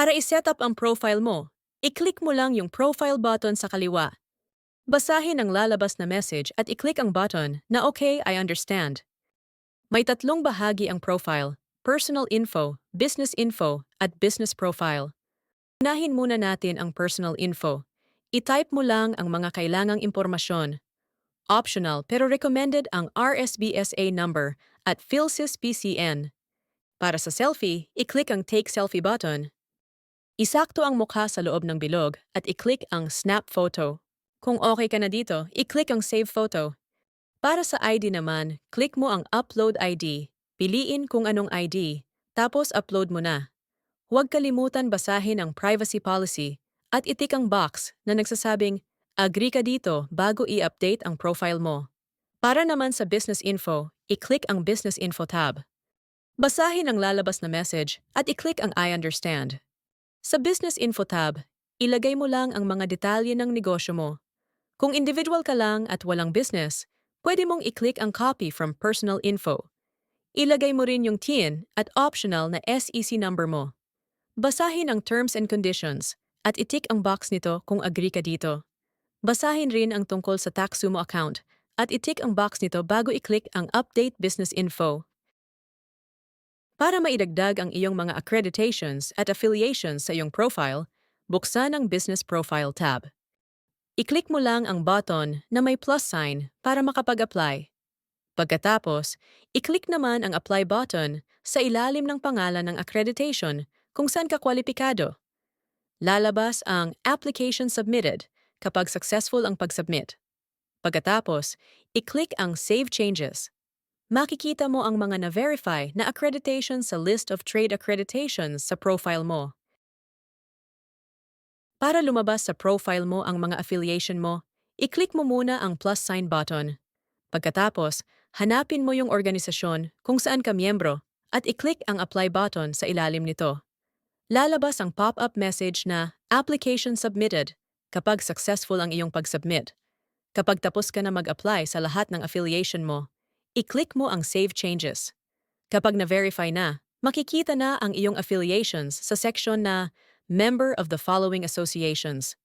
Para iset up ang profile mo, i-click mo lang yung profile button sa kaliwa. Basahin ang lalabas na message at i-click ang button na "Okay, I understand." May tatlong bahagi ang profile: personal info, business info, at business profile. Unahin muna natin ang personal info. I-type mo lang ang mga kailangang impormasyon. Optional pero recommended ang RSBSA number at PhilSys PCN. Para sa selfie, i-click ang Take Selfie button. Isakto ang mukha sa loob ng bilog at i-click ang Snap Photo. Kung okay ka na dito, i-click ang Save Photo. Para sa ID naman, click mo ang Upload ID. Piliin kung anong ID, tapos upload mo na. Huwag kalimutan basahin ang privacy policy at itik ang box na nagsasabing agree ka dito bago i-update ang profile mo. Para naman sa business info, i-click ang Business Info tab. Basahin ang lalabas na message at i-click ang I understand. Sa Business Info tab, ilagay mo lang ang mga detalye ng negosyo mo. Kung individual ka lang at walang business, pwede mong i-click ang Copy from Personal Info. Ilagay mo rin yung TIN at optional na SEC number mo. Basahin ang Terms and Conditions at itik ang box nito kung agree ka dito. Basahin rin ang tungkol sa TaxSumo account at itik ang box nito bago i-click ang Update Business Info. Para maidagdag ang iyong mga accreditations at affiliations sa iyong profile, buksan ang Business Profile tab. I-click mo lang ang button na may plus sign para makapag-apply. Pagkatapos, i-click naman ang Apply button sa ilalim ng pangalan ng accreditation kung saan ka kwalipikado. Lalabas ang Application Submitted kapag successful ang pag-submit. Pagkatapos, i-click ang Save Changes. Makikita mo ang mga na-verify na accreditation sa list of trade accreditations sa profile mo. Para lumabas sa profile mo ang mga affiliation mo, i-click mo muna ang plus sign button. Pagkatapos, hanapin mo yung organisasyon kung saan ka miyembro at i-click ang Apply button sa ilalim nito. Lalabas ang pop-up message na Application Submitted kapag successful ang iyong pag-submit. Kapag tapos ka na mag-apply sa lahat ng affiliation mo, i-click mo ang Save Changes. Kapag na-verify na, makikita na ang iyong affiliations sa section na Member of the Following Associations.